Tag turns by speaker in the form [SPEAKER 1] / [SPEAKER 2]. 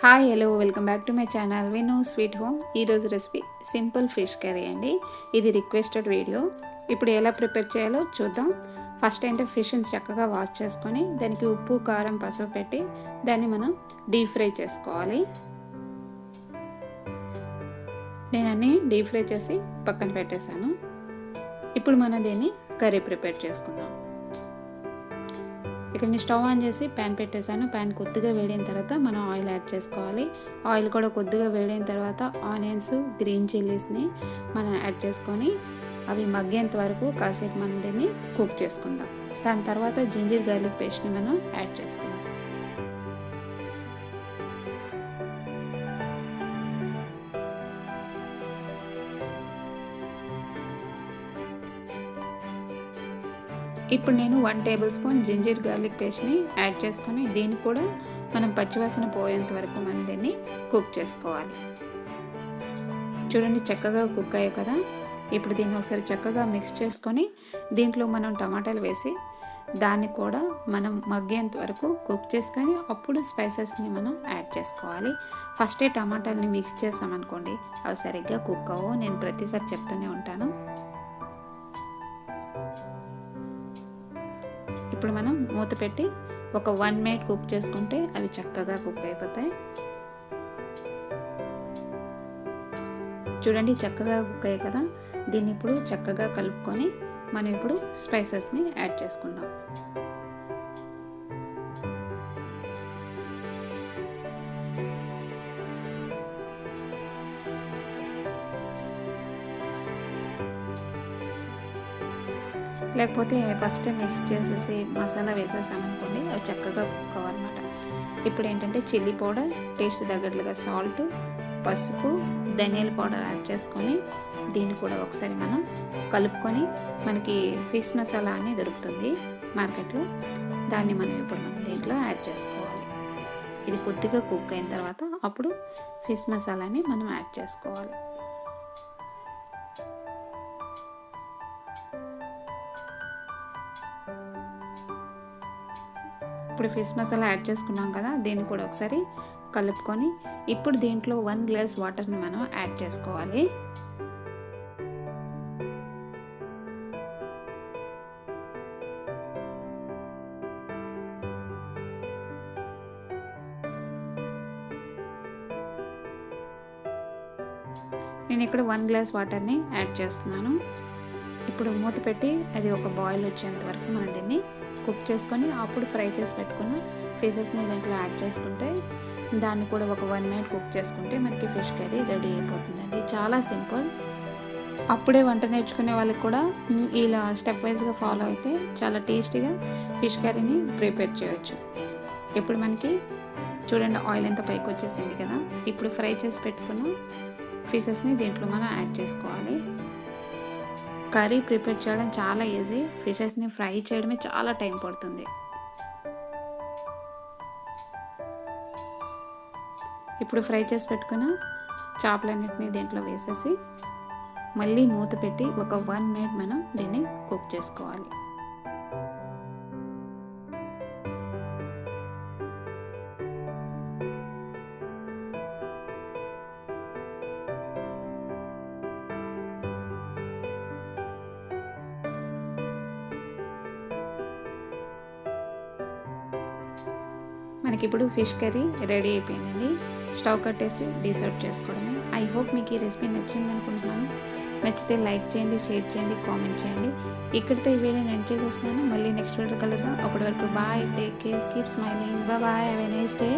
[SPEAKER 1] Hi hello welcome back to my channel విను sweet home. ఈరోజు recipe simple fish curry అండి. ఇది requested video. ఇప్పుడు ఎలా ప్రిపేర్ చేయాలో చూద్దాం. ఫస్ట్ అంటే ఫిష్ని చక్కగా వాష్ చేసుకొని దానికి ఉప్పు కారం పసుపు పెట్టి దాన్ని మనం డీప్ ఫ్రై చేసుకోవాలి. నేను అన్నీ డీప్ ఫ్రై చేసి పక్కన పెట్టేశాను. ఇప్పుడు మనం దీన్ని కర్రీ ప్రిపేర్ చేసుకుందాం. ఇక్కడ నేను స్టవ్ ఆన్ చేసి ప్యాన్ పెట్టేశాను. ప్యాన్ కొద్దిగా వేడిన తర్వాత మనం ఆయిల్ యాడ్ చేసుకోవాలి. ఆయిల్ కూడా కొద్దిగా వేడిన తర్వాత ఆనియన్స్ గ్రీన్ చిల్లీస్ని మనం యాడ్ చేసుకొని అవి మగ్గేంత వరకు కాసేపు మనం దీన్ని కుక్ చేసుకుందాం. దాని తర్వాత జింజర్ గార్లిక్ పేస్ట్ని మనం యాడ్ చేసుకుందాం. ఇప్పుడు నేను 1 టేబుల్ స్పూన్ జింజర్ గార్లిక్ పేస్ట్ని యాడ్ చేసుకొని దీన్ని కూడా మనం పచ్చివాసన పోయేంత వరకు మనం దీన్ని కుక్ చేసుకోవాలి. చూడండి చక్కగా కుక్ అయ్యాయి కదా. ఇప్పుడు దీన్ని ఒకసారి చక్కగా మిక్స్ చేసుకొని దీంట్లో మనం టమాటాలు వేసి దాన్ని కూడా మనం మగ్గేంత వరకు కుక్ చేసుకొని అప్పుడు స్పైసెస్ని మనం యాడ్ చేసుకోవాలి. ఫస్టే టమాటాలని మిక్స్ చేసామనుకోండి అవి సరిగ్గా కుక్ అవ్వవు. నేను ప్రతిసారి చెప్తూనే ఉంటాను. ఇప్పుడు మనం మూత పెట్టి ఒక 1 మినిట్ కుక్ చేసుకుంటే అవి చక్కగా కుక్ అయిపోతాయి. చూడండి చక్కగా కుక్ అయ్యాయి కదా. దీన్ని ఇప్పుడు చక్కగా కలుపుకొని మనం ఇప్పుడు స్పైసెస్ని యాడ్ చేసుకుందాం. లేకపోతే ఫస్ట్ మిక్స్ చేసేసి మసాలా వేసేసామనుకోండి అవి చక్కగా కుక్ అవ్వనమాట. ఇప్పుడు ఏంటంటే చిల్లీ పౌడర్, టేస్ట్ తగ్గట్లుగా సాల్ట్, పసుపు, ధనియాల పౌడర్ యాడ్ చేసుకొని దీన్ని కూడా ఒకసారి మనం కలుపుకొని మనకి ఫిష్ మసాలా అని దొరుకుతుంది మార్కెట్లో. దాన్ని మనం దీంట్లో యాడ్ చేసుకోవాలి. ఇది కొద్దిగా కుక్ అయిన తర్వాత అప్పుడు ఫిష్ మసాలాని మనం యాడ్ చేసుకోవాలి. ఇప్పుడు ఫిష్ మసాలా యాడ్ చేసుకున్నాం కదా. దీన్ని కూడా ఒకసారి కలుపుకొని ఇప్పుడు దీంట్లో 1 గ్లాస్ వాటర్ని మనం యాడ్ చేసుకోవాలి. నేను ఇక్కడ 1 గ్లాస్ వాటర్ని యాడ్ చేస్తున్నాను. ఇప్పుడు మూత పెట్టి అది ఒక బాయిల్ వచ్చేంత వరకు మనం దీన్ని కుక్ చేసుకొని అప్పుడు ఫ్రై చేసి పెట్టుకున్న ఫిషెస్ని దీంట్లో యాడ్ చేసుకుంటే దాన్ని కూడా ఒక 1 మినిట్ కుక్ చేసుకుంటే మనకి ఫిష్ కర్రీ రెడీ అయిపోతుందండి. చాలా సింపుల్. అప్పుడే వంట నేర్చుకునే వాళ్ళకి కూడా ఇలా స్టెప్ వైజ్గా ఫాలో అయితే చాలా టేస్టీగా ఫిష్ కర్రీని ప్రిపేర్ చేయవచ్చు. ఇప్పుడు మనకి చూడండి ఆయిల్ ఎంత పైకి వచ్చేసింది కదా. ఇప్పుడు ఫ్రై చేసి పెట్టుకున్న ఫిషెస్ని దీంట్లో మనం యాడ్ చేసుకోవాలి. కర్రీ ప్రిపేర్ చేయడం చాలా ఈజీ. ఫిషెస్ని ఫ్రై చేయడమే చాలా టైం పడుతుంది. ఇప్పుడు ఫ్రై చేసి పెట్టుకున్న చేపలన్నిటిని దీంట్లో వేసేసి మళ్ళీ మూత పెట్టి ఒక 1 మినిట్ మనం దీన్ని కుక్ చేసుకోవాలి. మనకి ఇప్పుడు ఫిష్ కర్రీ రెడీ అయిపోయిందండి. స్టవ్ కట్టేసి డిసర్వ్ చేసుకోవడమే. ఐ హోప్ మీకు ఈ రెసిపీ నచ్చింది అనుకుంటున్నాను. నచ్చితే లైక్ చేయండి, షేర్ చేయండి, కామెంట్ చేయండి. ఇక్కడితో ఈ వీడియో నేను ఎండ్ చేసేస్తున్నాను. మళ్ళీ నెక్స్ట్ వీడియో కలుద్దాం. అప్పటి వరకు bye, take care, keep smiling, bye, have a nice day.